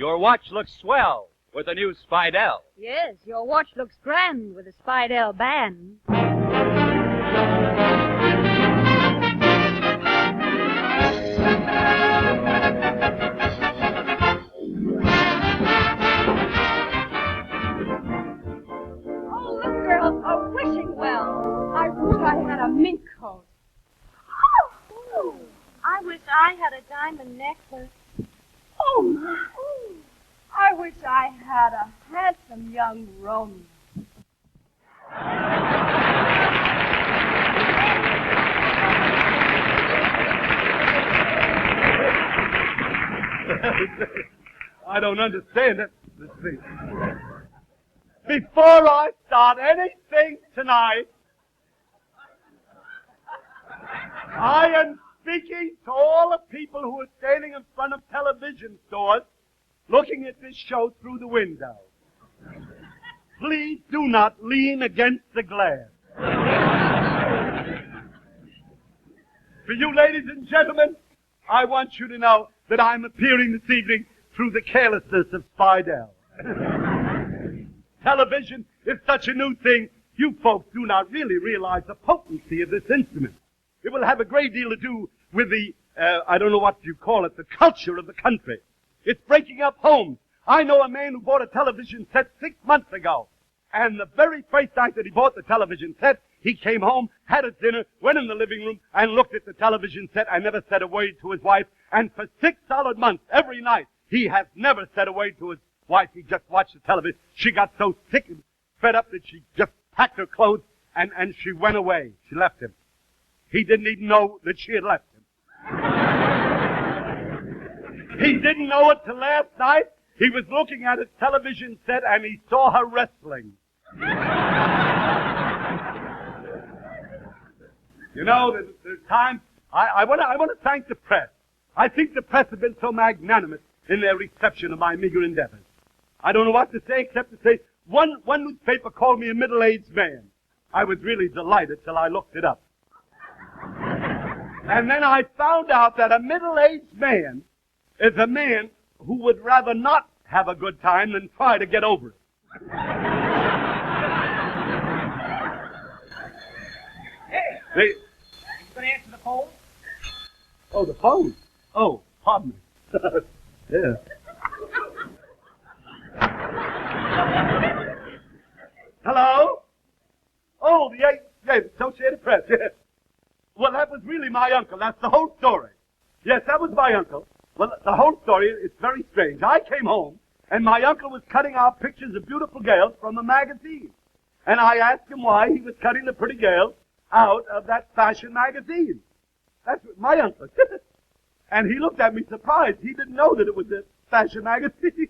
Your watch looks swell with the new Spidell. Yes, your watch looks grand with a Spidell band. Oh, look, girls are wishing well. I wish I had a mink coat. Oh, I wish I had a diamond necklace. Oh, my. I wish I had a handsome young Romeo. I don't understand it. Let's see. Before I start anything tonight, I am speaking to all the people who are standing in front of television stores looking at this show through the window. Please do not lean against the glass. For you ladies and gentlemen, I want you to know that I'm appearing this evening through the carelessness of Spidell. Television is such a new thing, you folks do not really realize the potency of this instrument. It will have a great deal to do with the, I don't know what you call it, the culture of the country. It's breaking up homes. I know a man who bought a television set 6 months ago. And the very first night that he bought the television set, he came home, had his dinner, went in the living room, and looked at the television set and never said a word to his wife. And for 6 solid months, every night, he has never said a word to his wife. He just watched the television. She got so sick and fed up that she just packed her clothes and she went away. She left him. He didn't even know that she had left him. He didn't know it till last night. He was looking at his television set and he saw her wrestling. You know, there's times I want to thank the press. I think the press have been so magnanimous in their reception of my meager endeavors. I don't know what to say except to say one newspaper called me a middle-aged man. I was really delighted till I looked it up. And then I found out that a middle-aged man is a man who would rather not have a good time than try to get over it. Hey, you going to answer the phone? Oh, the phone? Oh, pardon me. Yeah. Hello? Oh, the Associated Press. Yeah. Well, that was really my uncle. That's the whole story. Yes, that was my uncle. Well, the whole story is very strange. I came home, and my uncle was cutting out pictures of beautiful girls from a magazine. And I asked him why he was cutting the pretty girls out of that fashion magazine. That's what my uncle did. And he looked at me surprised. He didn't know that it was a fashion magazine.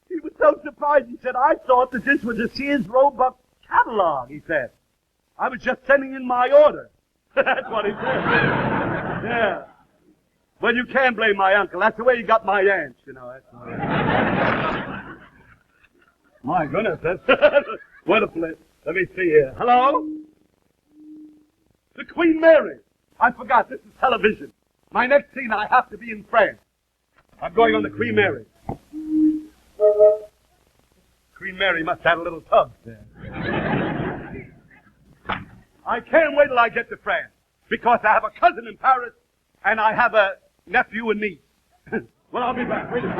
He was so surprised. He said, I thought that this was a Sears Roebuck catalog, he said. I was just sending in my order. That's what he said. Yeah. Well, you can't blame my uncle. That's the way he got my aunt, you know. That's my goodness, that's what a place. Let me see here. Hello? The Queen Mary. I forgot, this is television. My next scene, I have to be in France. I'm going on the Queen Mary. Queen Mary must have a little tub there. I can't wait till I get to France, because I have a cousin in Paris, and I have a nephew and niece. Well, I'll be back. Wait a minute.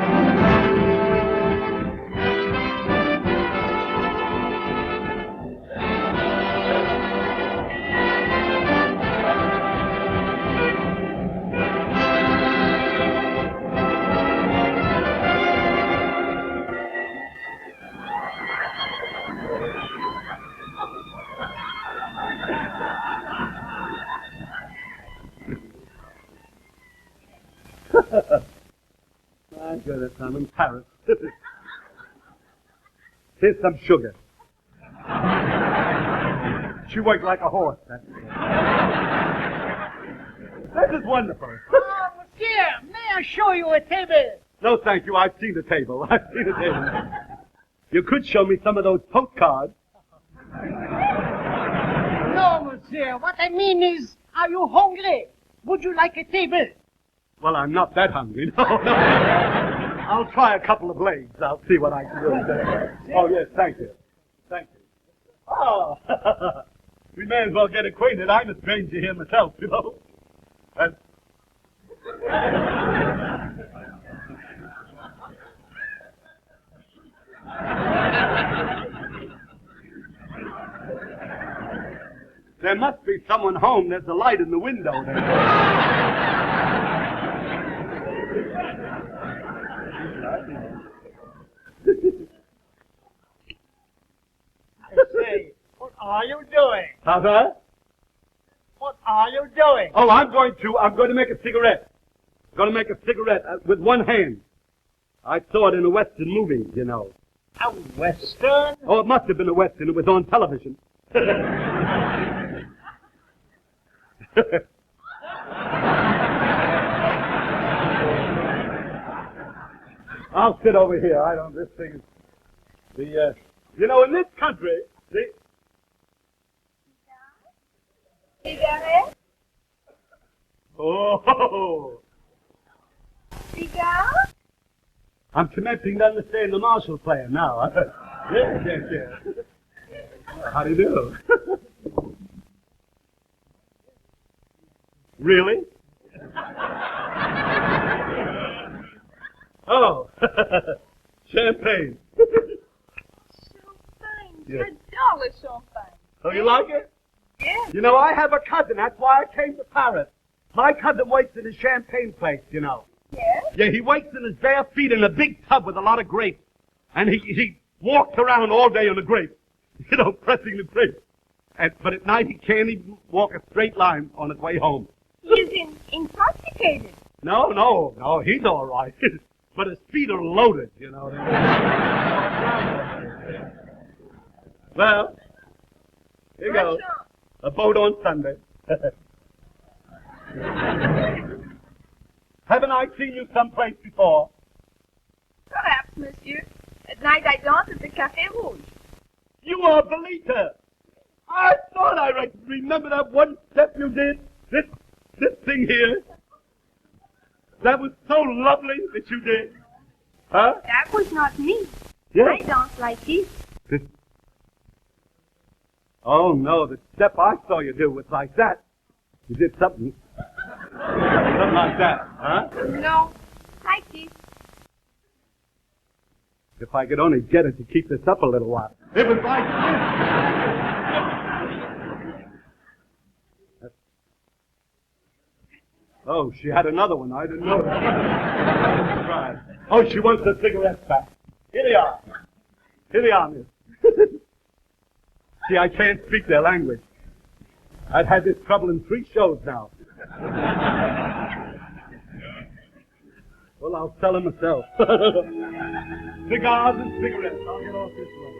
My goodness, I'm in Paris. Here's some sugar. She worked like a horse. This is wonderful. Oh, monsieur, may I show you a table? No, thank you. I've seen the table. I've seen the table. You could show me some of those postcards. No, monsieur. What I mean is, are you hungry? Would you like a table? Well, I'm not that hungry. No, no. I'll try a couple of blades. I'll see what I can do. Oh, yes, thank you. Thank you. Oh, we may as well get acquainted. I'm a stranger here myself, you know. And... There must be someone home. There's a light in the window there. Say, what are you doing? How's that? What are you doing? Oh, I'm going to make a cigarette. I'm going to make a cigarette with one hand. I saw it in a Western movie, you know. A Western? Oh, it must have been a Western. It was on television. I'll sit over here. This thing is, you know, in this country, Cigarette? Oh, Cigar? I'm commencing to understand the Marshall plan now. Yes. How do you do? Really? Oh, champagne. Champagne. Yes. J'adore le champagne. So you like it? Yes. You know, I have a cousin. That's why I came to Paris. My cousin waits in a champagne place, you know. Yes? Yeah, he waits in his bare feet in a big tub with a lot of grapes. And he walks around all day on the grapes. You know, pressing the grapes. But at night he can't even walk a straight line on his way home. He's intoxicated. No, he's all right. But his feet are loaded, you know. Well, here you go. A boat on Sunday. Haven't I seen you someplace before? Perhaps, monsieur. At night I dance at the Café Rouge. You are Belita. I thought I remember that one step you did. This thing here. That was so lovely that you did. Huh? That was not me. Yes. I dance like this. Oh, no, the step I saw you do was like that. You did something like that, huh? No, like this. If I could only get it to keep this up a little while. It was like this. Oh, she had another one. I didn't know that. Oh, she wants the cigarettes back. Here they are. Here they are, miss. See, I can't speak their language. I've had this trouble in 3 shows now. Well, I'll sell them myself. Cigars and cigarettes. I'll get off this one.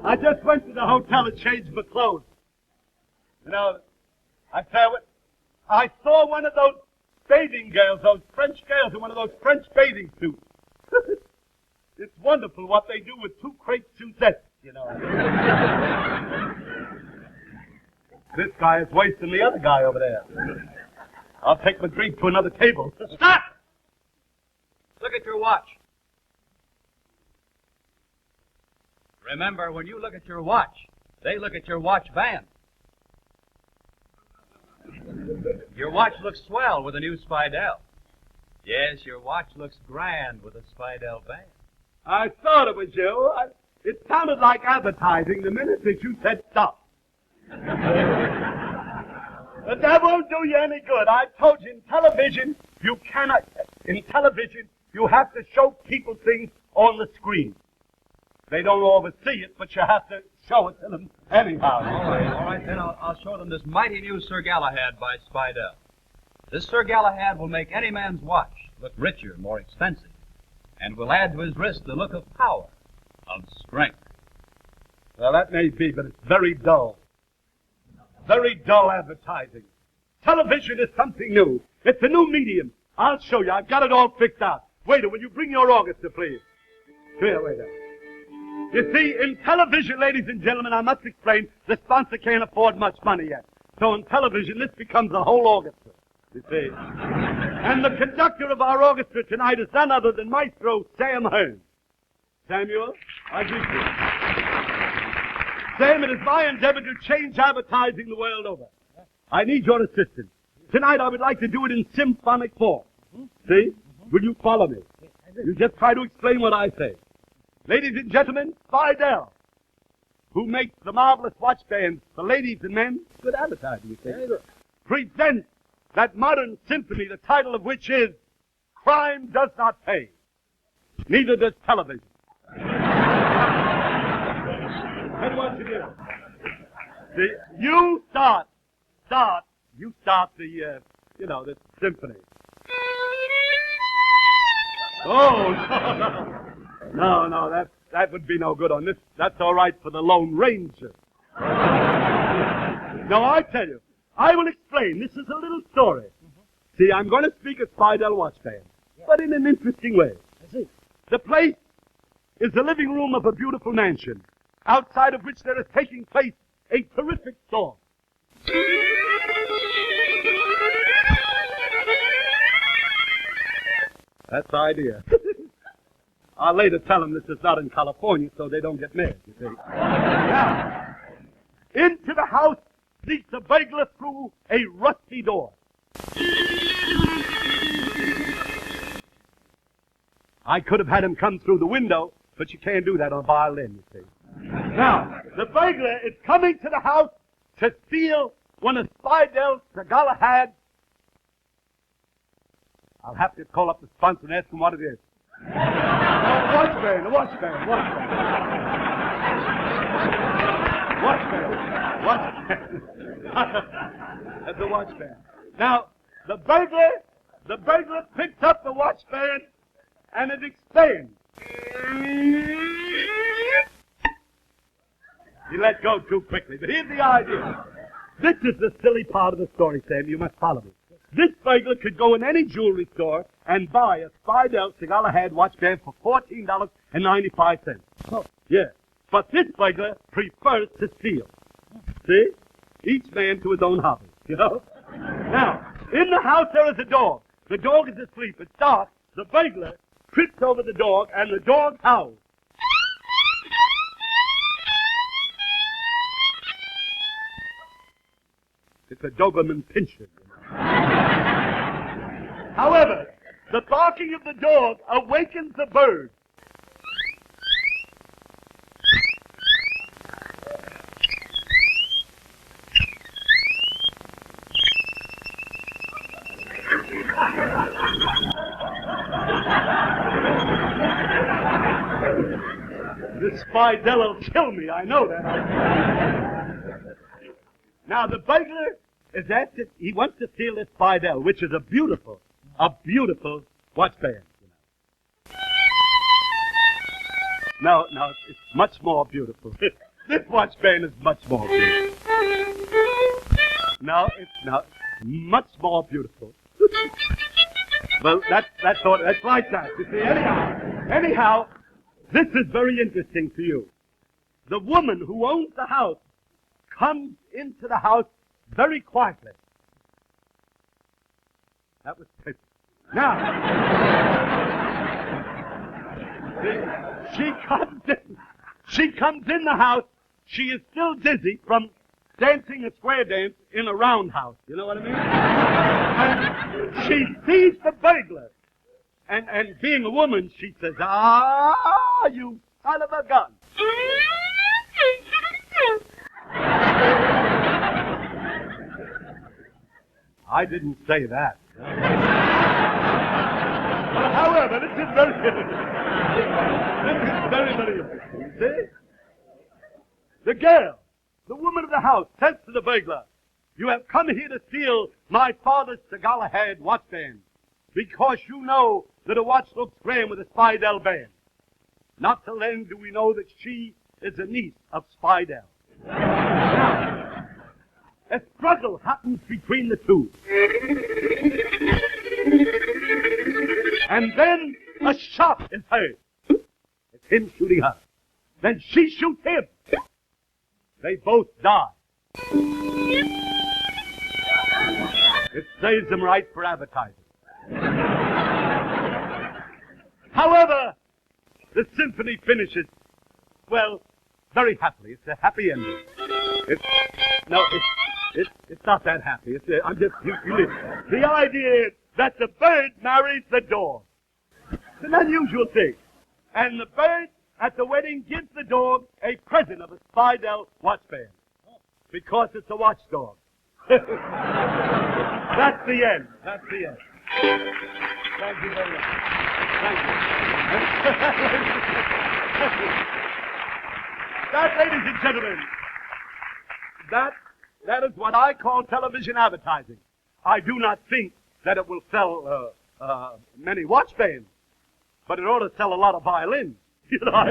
I just went to the hotel and changed my clothes. You know, I saw one of those bathing girls, those French girls in one of those French bathing suits. It's wonderful what they do with 2 crepe Suzettes, you know. This guy is worse than the other guy over there. I'll take my drink to another table. Stop! Look at your watch. Remember, when you look at your watch, they look at your watch band. Your watch looks swell with a new Spidell. Yes, your watch looks grand with a Spidell band. I thought it was you. It sounded like advertising the minute that you said stop. But that won't do you any good. I told you, in television, you have to show people things on the screen. They don't always see it, but you have to show it to them anyhow. All right, then I'll show them this mighty new Sir Galahad by Spidell. This Sir Galahad will make any man's watch look richer, more expensive, and will add to his wrist the look of power, of strength. Well, that may be, but it's very dull. Very dull advertising. Television is something new. It's a new medium. I'll show you. I've got it all fixed out. Waiter, will you bring your orchestra, please? Here, waiter. You see, in television, ladies and gentlemen, I must explain, the sponsor can't afford much money yet. So in television, this becomes a whole orchestra, you see. And the conductor of our orchestra tonight is none other than Maestro Sam Hearn. Samuel, I greet you. Sam, it is my endeavor to change advertising the world over. I need your assistance. Tonight I would like to do it in symphonic form. See? Will you follow me? You just try to explain what I say. Ladies and gentlemen, Spidell, who makes the marvelous watch bands for ladies and men, good advertising, you see, presents that modern symphony, the title of which is Crime Does Not Pay. Neither does television. Then what you do? You start the, the symphony. Oh, no, that would be no good on this. That's all right for the Lone Ranger. No, I tell you, I will explain. This is a little story. See, I'm going to speak of Spidell Watch Band, but in an interesting way. The place is the living room of a beautiful mansion, outside of which there is taking place a terrific storm. That's the idea. I'll later tell them this is not in California, so they don't get mad, you see. Now, into the house sneaks a burglar through a rusty door. I could have had him come through the window, but you can't do that on a violin, you see. Now, the burglar is coming to the house to steal one of Spidell's Galahad. I'll have to call up the sponsor and ask him what it is. The watch band. That's the watch band. Now, the burglar picks up the watch band and it expands. He let go too quickly, but here's the idea. This is the silly part of the story, Sam. You must follow me. This burglar could go in any jewelry store and buy a Spidell Galahad watch band for $14.95. Oh, yeah. But this burglar prefers to steal. See? Each man to his own hobby, you know? Now, in the house there is a dog. The dog is asleep. It's dark. The burglar trips over the dog, and the dog howls. It's a Doberman Pinscher. However, the barking of the dog awakens the bird. This Spidell will kill me, I know that. Now, the burglar is at it. He wants to steal this Spidell, which is a beautiful watch band. No, it's much more beautiful. This watch band is much more beautiful. No, it's not. Much more beautiful. Well, that's like that. You see, anyhow, this is very interesting to you. The woman who owns the house comes into the house very quietly. That was pretty. Now, she comes in the house. She is still dizzy from dancing a square dance in a roundhouse. You know what I mean? And she sees the burglar. And being a woman, she says, "Ah, you son of a gun." I didn't say that. However, this is very interesting. See? The girl, the woman of the house, says to the burglar, "You have come here to steal my father's Galahad watchband, because you know that a watch looks grand with a Spidell band. Not till then do we know that she is a niece of Spidell." Now, a struggle happens between the two. And then a shot is heard. It's him shooting her. Then she shoots him. They both die. It saves them right for advertising. However, the symphony finishes, well, very happily. It's a happy ending. It's not that happy. I'm just, the idea is that the bird marries the dog. It's an unusual thing. And the bird at the wedding gives the dog a present of a Spidell watchband. Because it's a watchdog. That's the end. That's the end. Thank you very much. Thank you. That, ladies and gentlemen, that is what I call television advertising. I do not think that it will sell many watchbands, but it ought to sell a lot of violins. You know,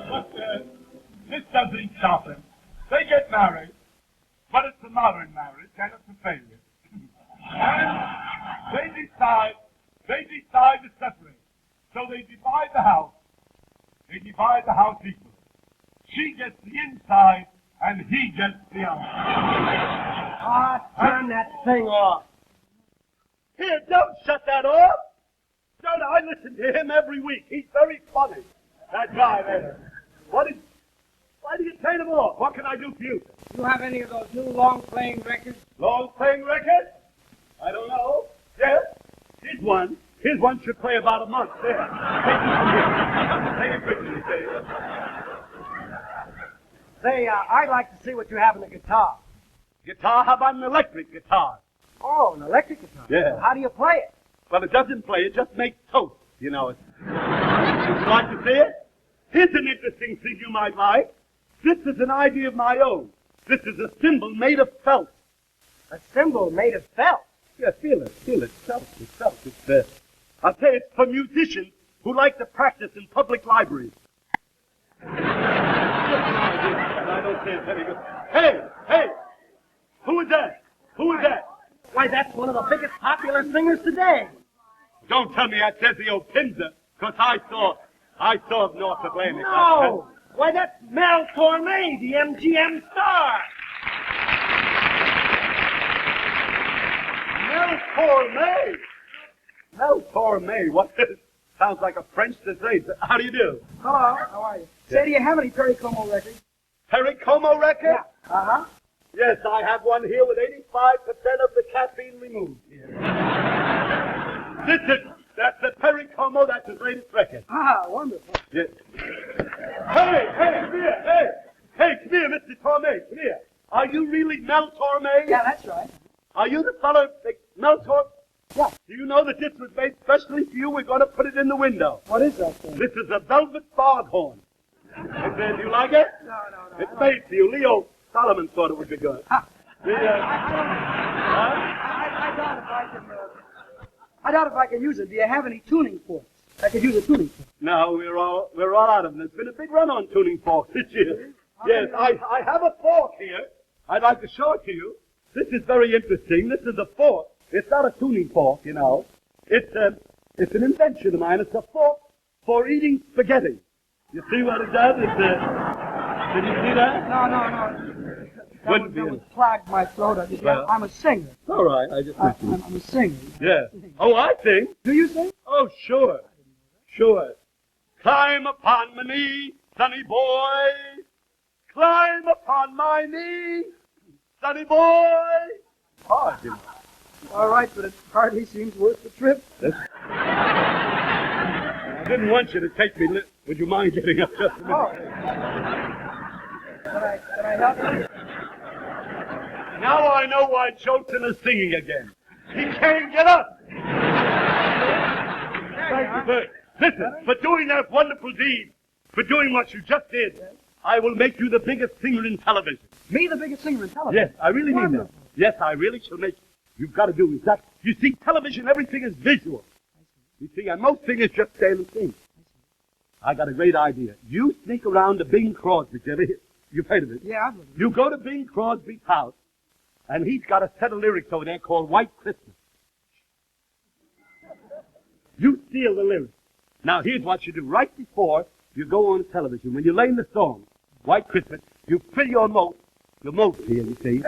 But this doesn't stop them. They get married, but it's a modern marriage, and it's a failure. And they decide to separate. So they divide the house. They divide the house equally. She gets the inside, and he gets the outside. Turn that thing off. Here, don't shut that off. Don't, I listen to him every week. He's very funny. That guy there. Why do you turn him off? What can I do for you? Do you have any of those new long-playing records? Long-playing records? I don't know. Yes? Here's one. Here's one should play about a month. There. Take it quickly. Say, I'd like to see what you have in the guitar. Guitar? How about an electric guitar? Oh, an electric guitar? Yeah. How do you play it? Well, it doesn't play. It just makes toast. You know it. Would you like to see it? Here's an interesting thing you might like. This is an idea of my own. This is a cymbal made of felt. A cymbal made of felt? Yeah, feel it. Felt. It's I'll tell you, it's for musicians who like to practice in public libraries. I don't say it's any good. Hey! Who is that? Why, that's one of the biggest popular singers today. Don't tell me that's Ezio Pinza, because I saw North Atlantic. No! Why, that's Mel Tormé, the MGM star. Mel Tormé? What? Sounds like a French disease. How do you do? Hello, how are you? Say, do you have any Perry Como records? Perry Como record? Yeah. Uh-huh. Yes, I have one here with 85% of the caffeine removed. That's the Perry Como, that's his latest record. Ah, wonderful. Yes. Hey, come here, Hey, come here, Mr. Tormé, come here. Are you really Mel Tormé? Yeah, that's right. Are you the fellow, Mel Tormé? Yeah. Do you know that this was made specially for you? We're going to put it in the window. What is that thing? This is a velvet foghorn. Do you like it? No. It's made for you. Leo Solomon thought it would be good. I doubt if I can use it. Do you have any tuning forks? I could use a tuning fork. No, we're all out of it. There's been a big run on tuning forks this year. Yes, I have a fork here. I'd like to show it to you. This is very interesting. This is a fork. It's not a tuning fork, you know. It's an invention of mine. It's a fork for eating spaghetti. You see what it does? Did you see that? No. Wouldn't That be would clog my throat. I'm a singer. all right. I just I'm a singer. Yeah. Oh, I sing. Do you sing? Oh, sure. Climb upon my knee, sonny boy. Climb upon my knee, sonny boy. Hard, you know. All right, but it hardly seems worth the trip. I didn't want you to take me. Would you mind getting up just a minute? Oh. Can I help you? Now I know why Jolson is singing again. He can't get up. Thank you, Bert. Listen, for doing that wonderful deed, for doing what you just did, I will make you the biggest singer in television. Me, the biggest singer in television? Yes, I really mean that. Yes, I really shall make you. You've got to do is that. You see, television, everything is visual. You see, and most singers just stand and sing. I got a great idea. You sneak around to Bing Crosby. You've heard of it? Yeah, I've heard of it. You go to Bing Crosby's house, and he's got a set of lyrics over there called White Christmas. You steal the lyrics. Now, here's what you do. Right before you go on television, when you're laying the song, White Christmas, you fill your moat here, you see.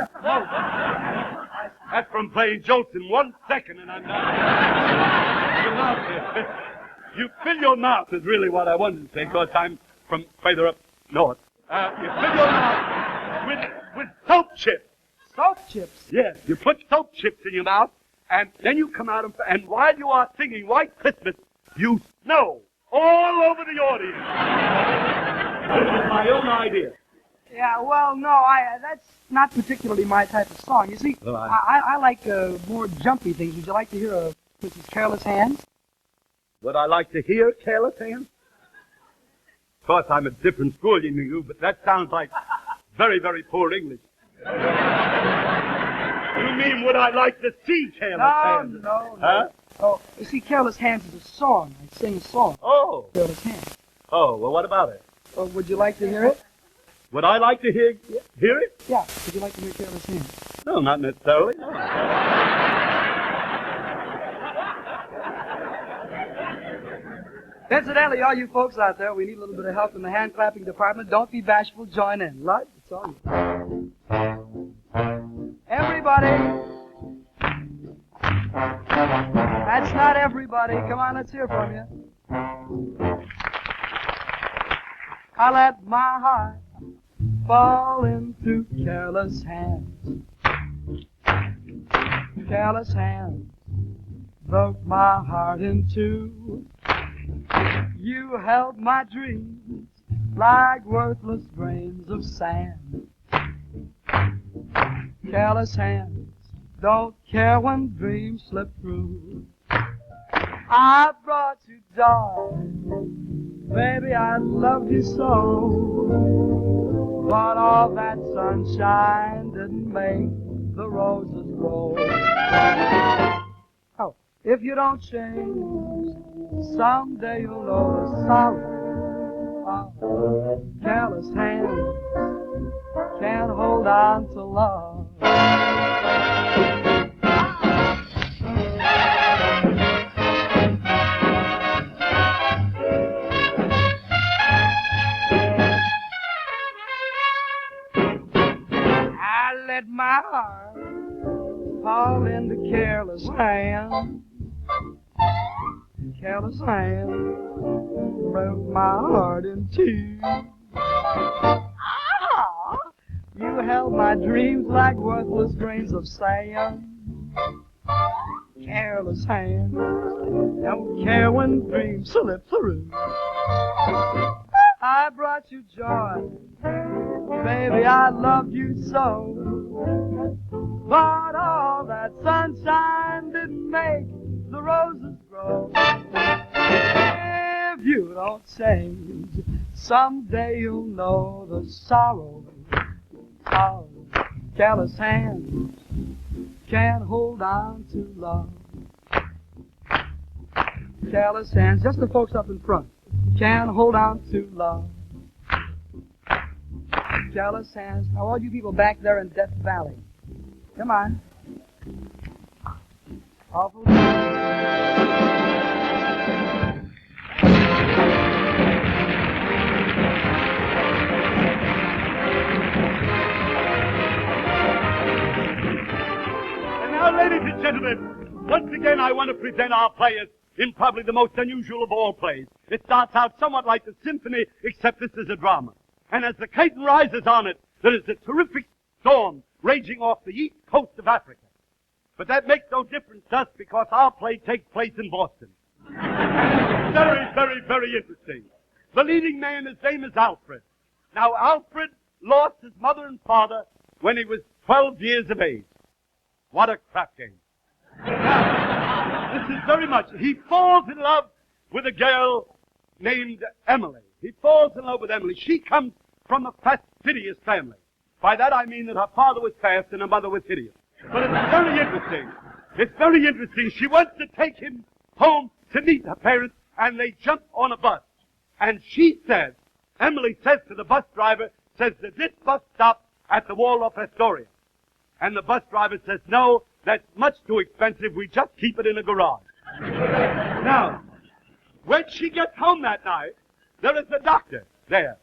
That's from playing Jolson 1 second, and I'm done. Your mouth here. You fill your mouth is really what I wanted to say, because I'm from further up north. You fill your mouth with soap chips. Soap chips? Yes, you put soap chips in your mouth, and then you come out and while you are singing White Christmas, you snow all over the audience. This is my own idea. Yeah, well, no, that's not particularly my type of song. You see, Well, I like more jumpy things. Would you like to hear Mrs. Careless Hands? Would I like to hear Careless Hands? Of course, I'm a different school than you, but that sounds like very, very poor English. You mean, would I like to see Careless Hands? No. Huh? Oh, you see, Careless Hands is a song. I sing a song. Oh. Careless Hands. Oh, well, what about it? Would you like to hear it? Would I like to hear it? Yeah. Would you like to hear Careless Hands? No, not necessarily. No. Incidentally, all you folks out there, we need a little bit of help in the hand clapping department. Don't be bashful. Join in. Lud, it's all you. Everybody. That's not everybody. Come on, let's hear from you. I let my heart fall into careless hands. Careless hands broke my heart in two. You held my dreams like worthless grains of sand. Careless hands don't care when dreams slip through. I brought you joy, baby, I loved you so. But all that sunshine didn't make the roses grow. Oh, if you don't change, someday you'll know the sorrow of careless hands can't hold on to love. I let my heart fall into careless hands. Careless hands broke my heart in two. Ah, you held my dreams like worthless grains of sand. Careless hands don't care when dreams slip through. I brought you joy, baby, I loved you so. But all that sunshine didn't make the roses grow. If you don't change, someday you'll know the sorrow of careless hands can't hold on to love. Careless hands, just the folks up in front. can't hold on to love. Jealous hands. Now, all you people back there in Death Valley, come on. Awful. Ladies and gentlemen, once again I want to present our players in probably the most unusual of all plays. It starts out somewhat like a symphony, except this is a drama. And as the curtain rises on it, there is a terrific storm raging off the east coast of Africa. But that makes no difference to us because our play takes place in Boston. Very, very, very interesting. The leading man, his name is Alfred. Now, Alfred lost his mother and father when he was 12 years of age. What a crap game. Now, this is very much, he falls in love with a girl named Emily. He falls in love with Emily. She comes from a fastidious family. By that I mean that her father was fast and her mother was hideous. But it's very interesting. It's very interesting. She wants to take him home to meet her parents, and they jump on a bus. And she says, Emily says to the bus driver, says that this bus stops at the Waldorf Astoria. And the bus driver says, no, that's much too expensive. We just keep it in a garage. Now, when she gets home that night, there is a doctor there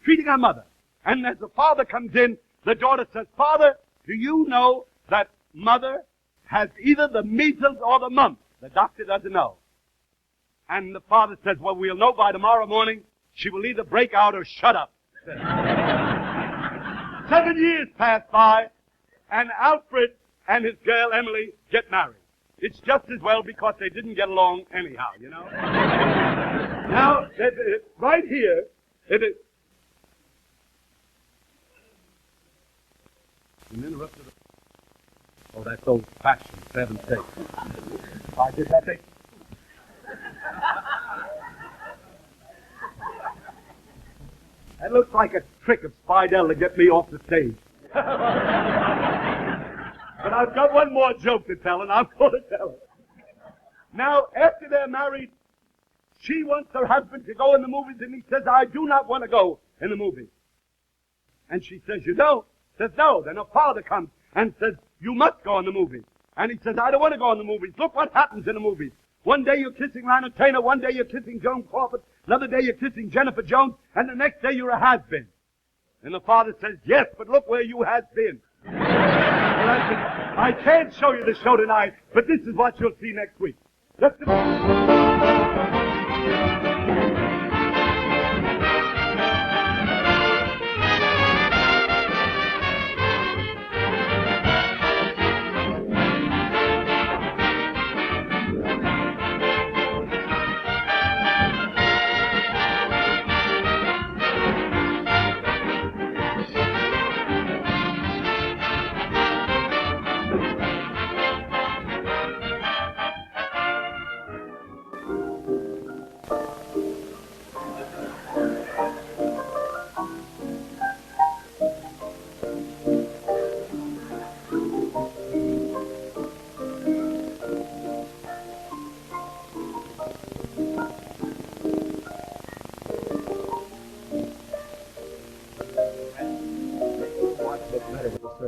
treating her mother. And as the father comes in, the daughter says, Father, do you know that mother has either the measles or the mumps? The doctor doesn't know. And the father says, well, we'll know by tomorrow morning. She will either break out or shut up. 7 years pass by, and Alfred and his girl, Emily, get married. It's just as well because they didn't get along anyhow, you know. Now, right here, it is... An interrupted... Oh, that's old-fashioned, for heaven's sake. I did that thing. That looks like a trick of Spidell to get me off the stage. But I've got one more joke to tell, and I'm going to tell it. Now, after they're married, she wants her husband to go in the movies, and he says, I do not want to go in the movies. And she says, you don't? Says, no. Then her father comes and says, you must go in the movies. And he says, I don't want to go in the movies. Look what happens in the movies. One day you're kissing Lana Turner, one day you're kissing Joan Crawford, another day you're kissing Jennifer Jones, and the next day you're a has-been. And the father says, yes, but look where you has been. I can't show you the show tonight, but this is what you'll see next week.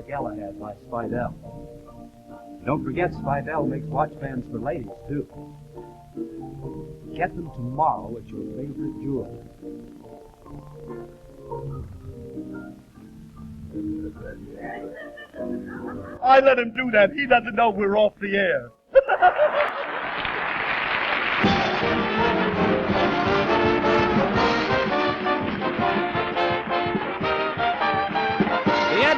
Galahad by Spidell. Don't forget, Spidell makes watch bands for ladies, too. Get them tomorrow at your favorite jeweler. I let him do that. He doesn't know we're off the air.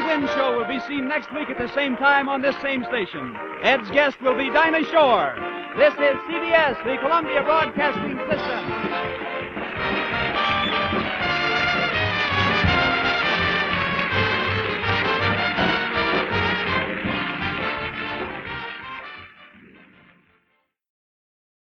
Wynn Show will be seen next week at the same time on this same station. Ed's guest will be Dinah Shore. This is CBS, the Columbia Broadcasting System.